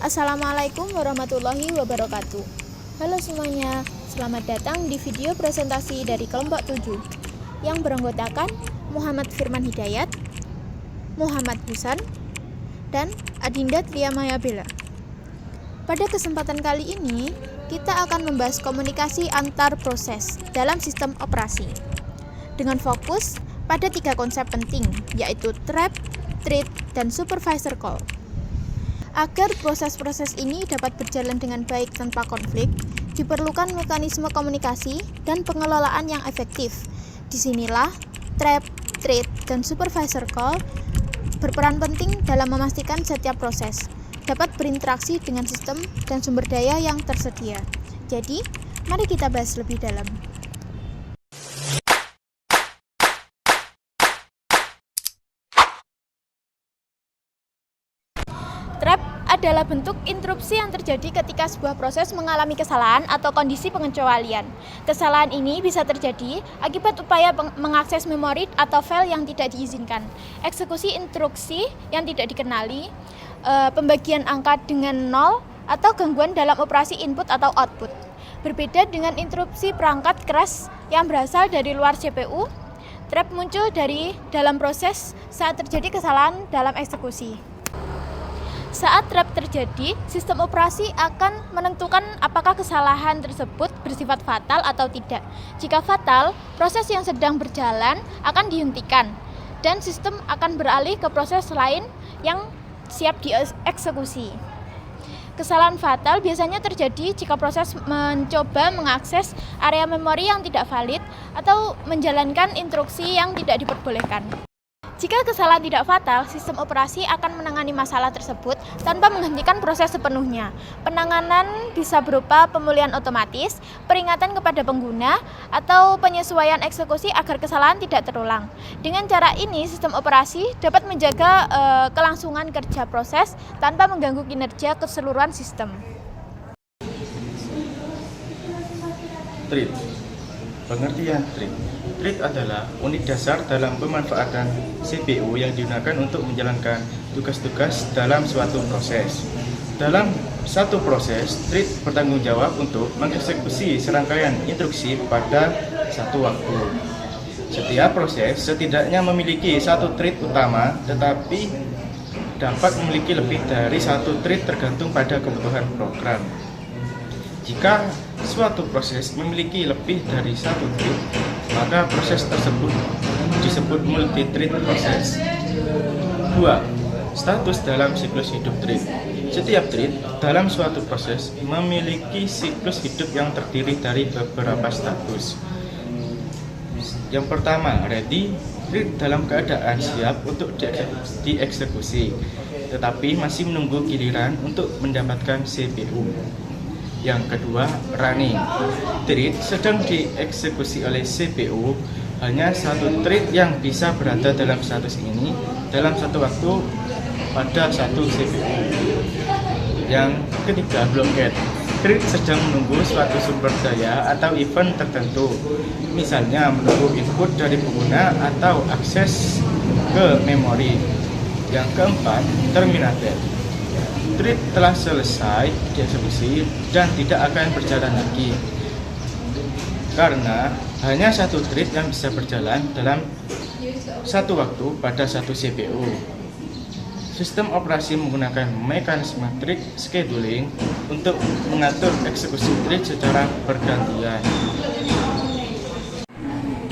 Assalamualaikum warahmatullahi wabarakatuh. Halo semuanya, selamat datang di video presentasi dari kelompok 7 yang beranggotakan Muhammad Firman Hidayat, Muhammad Husan, dan Adinda Triamaya Bella. Pada kesempatan kali ini, kita akan membahas komunikasi antar proses dalam sistem operasi dengan fokus pada 3 konsep penting, yaitu trap, thread, dan supervisor call. Agar proses-proses ini dapat berjalan dengan baik tanpa konflik, diperlukan mekanisme komunikasi dan pengelolaan yang efektif. Disinilah trap, thread, dan supervisor call berperan penting dalam memastikan setiap proses dapat berinteraksi dengan sistem dan sumber daya yang tersedia. Jadi, mari kita bahas lebih dalam. Trap adalah bentuk interupsi yang terjadi ketika sebuah proses mengalami kesalahan atau kondisi pengecualian. Kesalahan ini bisa terjadi akibat upaya mengakses memori atau file yang tidak diizinkan, eksekusi instruksi yang tidak dikenali, pembagian angka dengan nol, atau gangguan dalam operasi input atau output. Berbeda dengan interupsi perangkat keras yang berasal dari luar CPU, trap muncul dari dalam proses saat terjadi kesalahan dalam eksekusi. Saat trap terjadi, sistem operasi akan menentukan apakah kesalahan tersebut bersifat fatal atau tidak. Jika fatal, proses yang sedang berjalan akan dihentikan dan sistem akan beralih ke proses lain yang siap dieksekusi. Kesalahan fatal biasanya terjadi jika proses mencoba mengakses area memori yang tidak valid atau menjalankan instruksi yang tidak diperbolehkan. Jika kesalahan tidak fatal, sistem operasi akan menangani masalah tersebut tanpa menghentikan proses sepenuhnya. Penanganan bisa berupa pemulihan otomatis, peringatan kepada pengguna, atau penyesuaian eksekusi agar kesalahan tidak terulang. Dengan cara ini, sistem operasi dapat menjaga kelangsungan kerja proses tanpa mengganggu kinerja keseluruhan sistem. Thread. Pengertian thread. Thread adalah unit dasar dalam pemanfaatan CPU yang digunakan untuk menjalankan tugas-tugas dalam suatu proses. Dalam satu proses, thread bertanggung jawab untuk mengeksekusi serangkaian instruksi pada satu waktu. Setiap proses setidaknya memiliki satu thread utama, tetapi dapat memiliki lebih dari satu thread tergantung pada kebutuhan program. Jika suatu proses memiliki lebih dari satu thread, maka proses tersebut disebut multi-thread proses. 2. Status dalam siklus hidup thread. Setiap thread dalam suatu proses memiliki siklus hidup yang terdiri dari beberapa status. Yang pertama, ready, thread dalam keadaan siap untuk dieksekusi, tetapi masih menunggu giliran untuk mendapatkan CPU. Yang kedua, running. Thread sedang dieksekusi oleh CPU, hanya satu thread yang bisa berada dalam status ini dalam satu waktu pada satu CPU. Yang ketiga, blockade. Thread sedang menunggu suatu sumber daya atau event tertentu, misalnya menunggu input dari pengguna atau akses ke memori. Yang keempat, terminated. Thread telah selesai dieksekusi dan tidak akan berjalan lagi karena hanya satu thread yang bisa berjalan dalam satu waktu pada satu CPU. Sistem operasi menggunakan mekanisme thread scheduling untuk mengatur eksekusi thread secara bergantian.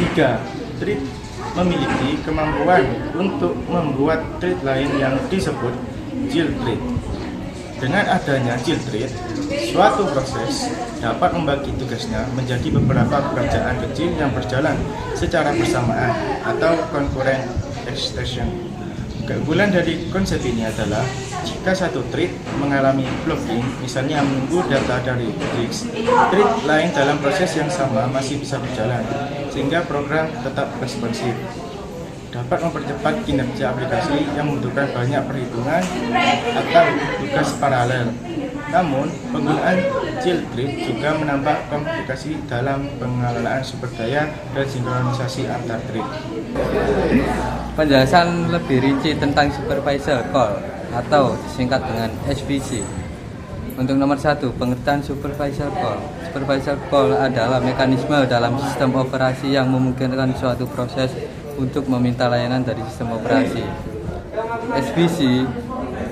3. Thread memiliki kemampuan untuk membuat thread lain yang disebut jailthread. Dengan adanya jailthread, suatu proses dapat membagi tugasnya menjadi beberapa pekerjaan kecil yang berjalan secara bersamaan atau concurrent execution. Keunggulan dari konsep ini adalah jika satu thread mengalami blocking, misalnya menunggu data dari disk, thread lain dalam proses yang sama masih bisa berjalan, sehingga program tetap responsif. Dapat mempercepat kinerja aplikasi yang membutuhkan banyak perhitungan atau tugas paralel. Namun, penggunaan jailthread juga menambah komplikasi dalam pengelolaan sumber daya dan sinkronisasi antar thread. Penjelasan lebih rinci tentang supervisor call atau disingkat dengan SVC. Untuk nomor 1, pengertian supervisor call. Supervisor call adalah mekanisme dalam sistem operasi yang memungkinkan suatu proses untuk meminta layanan dari sistem operasi. SBC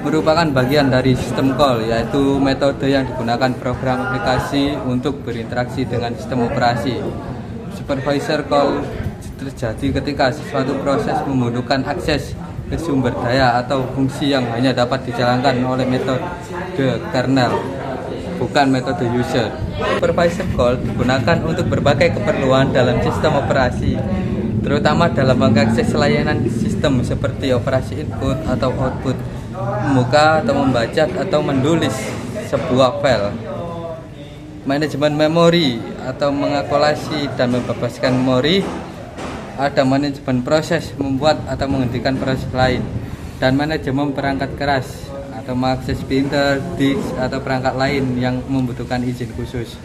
merupakan bagian dari sistem call, yaitu metode yang digunakan program aplikasi untuk berinteraksi dengan sistem operasi. Supervisor call terjadi ketika suatu proses membutuhkan akses ke sumber daya atau fungsi yang hanya dapat dijalankan oleh metode kernel, bukan metode user. Supervisor call digunakan untuk berbagai keperluan dalam sistem operasi, terutama dalam mengakses layanan sistem seperti operasi input atau output, membuka atau membaca atau menulis sebuah file. Manajemen memori atau mengakulasi dan membebaskan memori. Ada manajemen proses, membuat atau menghentikan proses lain, dan manajemen perangkat keras atau mengakses printer, disk, atau perangkat lain yang membutuhkan izin khusus.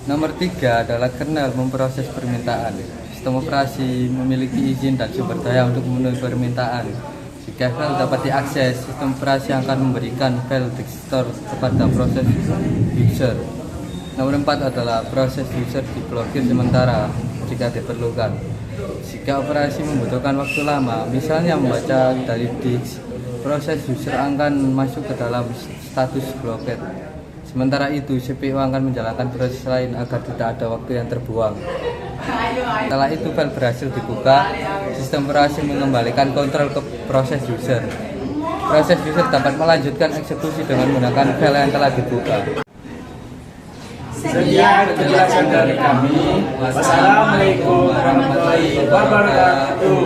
Nomor 3 adalah kernel memproses permintaan. Sistem operasi memiliki izin dan sumber daya untuk memenuhi permintaan. Jika file dapat diakses, sistem operasi akan memberikan file desktop kepada proses user. Nomor 4 adalah proses user diblokir sementara jika diperlukan. Jika operasi membutuhkan waktu lama, misalnya membaca dari disk, proses user akan masuk ke dalam status blocked. Sementara itu, CPU akan menjalankan proses lain agar tidak ada waktu yang terbuang. Setelah itu, file berhasil dibuka, sistem operasi mengembalikan kontrol ke proses user. Proses user dapat melanjutkan eksekusi dengan menggunakan file yang telah dibuka. Sekian penjelasan dari kami. Wassalamualaikum warahmatullahi wabarakatuh.